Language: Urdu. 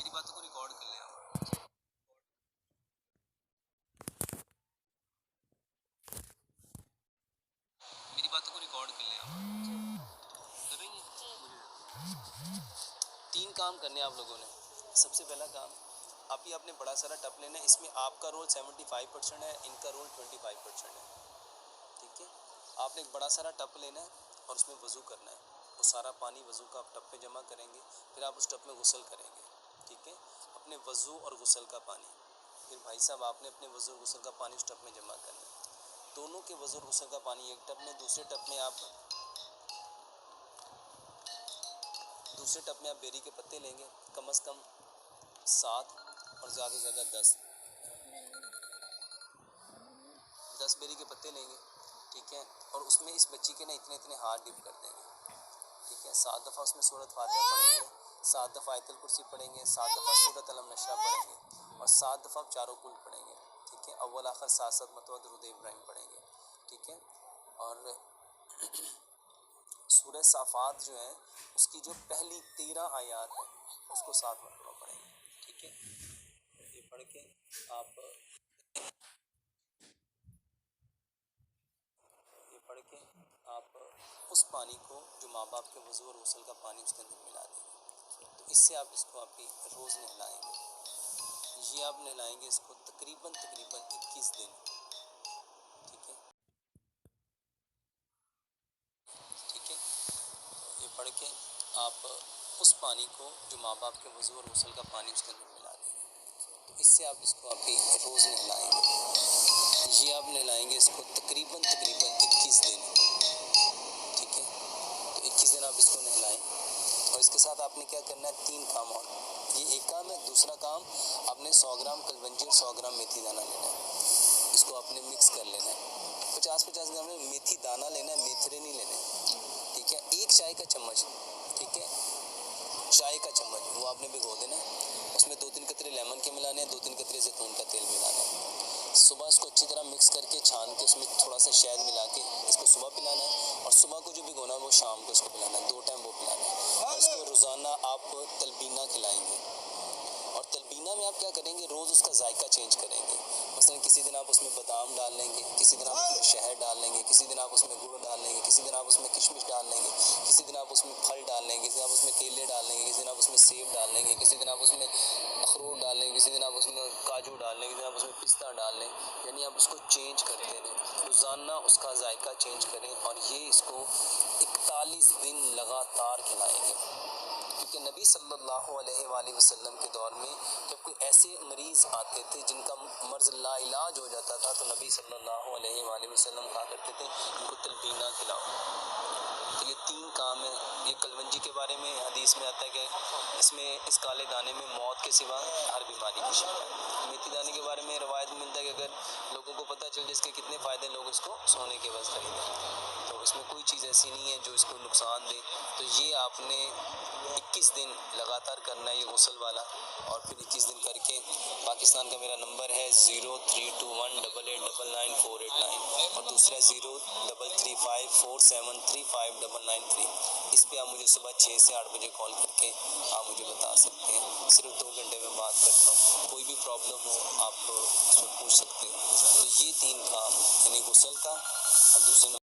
میری باتوں کو ریکارڈ کر لیں آپ. میری باتوں کو ریکارڈ کر لیں آپ. کر رہی ہیں؟ 3 کام کرنے ہیں آپ لوگوں نے. سب سے پہلا کام، آپ یہ اپنے بڑا سارا ٹپ لینا ہے. اس میں آپ کا رول 75% ہے، ان کا رول 25% ہے. ٹھیک ہے. آپ نے ایک بڑا سارا ٹپ لینا ہے اور اس میں وضو کرنا ہے. وہ سارا پانی وضو کا آپ ٹپ پہ جمع کریں گے. پھر آپ اس ٹپ میں غسل کریں گے. ٹھیک ہے. اپنے وضو اور غسل کا پانی. پھر بھائی صاحب آپ نے اپنے وضو اور غسل کا پانی اس ٹپ میں جمع کرنا ہے. دونوں کے وضو اور غسل کا پانی ایک ٹپ میں، دوسرے ٹپ میں آپ بیری کے پتے لیں گے. کم از کم 7 اور زیادہ سے زیادہ 10 بیری کے پتے لیں گے. ٹھیک ہے. اور اس میں اس بچی کے نا اتنے ہاتھ ڈپ کر دیں گے. ٹھیک ہے. 7 دفعہ اس میں سورۃ فاتحہ پڑھیں گے، 7 دفعہ آیت الکرسی پڑھیں گے، 7 دفعہ سورۃ علم نشرہ پڑھیں گے اور 7 دفعہ چاروں کل پڑھیں گے. ٹھیک ہے. اول آخر 7 مرتبہ درود ابراہیم پڑھیں گے. ٹھیک ہے. اور سورہ صافات جو ہے اس کی جو پہلی 13 آیات ہیں اس کو 7 مرتبہ پڑھیں گے. ٹھیک ہے. یہ پڑھ کے آپ اس پانی کو جو ماں باپ کے وضو اور غسل کا پانی اس کے اندر ملا دیں گے. تو اس سے آپ اس کو آپ کی روز نہلائیں گے. یہ آپ نہلائیں گے اس کو تقریباً 21 دن. ٹھیک ہے. ٹھیک ہے. یہ پڑھ کے آپ اس پانی کو جو ماں باپ کے وضو اور غسل کا پانی اس کے اندر ملا دیں گے. تو اس سے آپ اس کو آپ کی روز نہلائیں گے. یہ آپ نہلائیں گے اس کو تقریباً 21 دن. ٹھیک ہے. تو 21 دن آپ اس کو نہلائیں. اور اس کے ساتھ آپ نے کیا کرنا ہے، 3 کام اور. یہ ایک کام ہے. دوسرا کام، آپ نے 100 گرام کلونجی اور 100 گرام میتھی دانہ لینا ہے. اس کو آپ نے مکس کر لینا ہے. 50 گرام میتھی دانہ لینا ہے، میتھرے نہیں لینے. ٹھیک ہے. 1 چائے کا چمچ. ٹھیک ہے. چائے کا چمچ وہ آپ نے بھگو دینا ہے. اس میں 2-3 قطرے لیمن کے ملانے ہیں، 2-3 قطرے زیتون کا تیل ملانا ہے. صبح اس کو اچھی طرح مکس کر کے چھان کے اس میں تھوڑا سا شہد ملا کے اس کو صبح پلانا ہے. اور صبح کو جو بھگونا ہے وہ شام کو اس کو پلانا ہے. 2 ٹائم وہ پلانا ہے. اور اس کو روزانہ آپ تلبینہ کھلائیں گے. اور تلبینہ میں آپ کیا کریں گے، روز اس کا ذائقہ چینج کریں گے. مثلا کسی دن آپ اس میں بادام ڈال لیں گے، کسی دن آپ اس میں شہد ڈال لیں گے، کسی دن آپ اس میں گڑ ڈال لیں گے، کسی دن آپ اس میں کشمش ڈال لیں گے، کسی دن آپ اس میں پھل ڈال لیں گے، کسی دن آپ اس میں کیلے ڈال لیں گے، کسی دن آپ اس میں سیب ڈال لیں گے، کسی دن آپ اس میں اخروٹ ڈال لیں گے، کسی دن آپ اس میں کاجو ڈال لیں گے، کسی دن آپ اس میں پستہ ڈال لیں. یعنی آپ اس کو چینج کرتے رہیں، روزانہ اس کا ذائقہ چینج کریں. اور یہ اس کو 41 دن لگاتار کھلائیں گے. کیونکہ نبی صلی اللہ علیہ وآلہ وسلم کے دور میں جب کوئی ایسے مریض آتے تھے جن کا مرض لا علاج ہو جاتا تھا تو نبی صلی اللہ علیہ وآلہ وسلم کہا کرتے تھے ان کو تلبینہ کھلاؤ. تو یہ 3 کام ہیں. یہ کلونجی کے بارے میں حدیث میں آتا ہے کہ اس میں اس کالے دانے میں موت کے سوا ہر بیماری کی شفا ہے. میتھی دانے کے بارے میں روایت میں ملتا ہے کہ اگر لوگوں کو پتہ چل جائے اس کے کتنے فائدے، لوگ اس کو سونے کے عوض خریدیں. تو اس میں کوئی چیز ایسی نہیں ہے جو اس کو نقصان دے. تو یہ آپ نے 21 دن لگاتار کرنا ہے، یہ غسل والا. اور پھر 21 دن کر کے پاکستان کا میرا نمبر ہے 0321889489 اور دوسرا 033547359993. اس پہ آپ مجھے صبح 6 سے 8 بجے کال کر کے آپ مجھے بتا سکتے ہیں. صرف 2 گھنٹے میں بات کرتا ہوں. کوئی بھی پرابلم ہو آپ اس میں پوچھ سکتے ہیں. تو یہ 3 کام، یعنی غسل کا اور دوسرے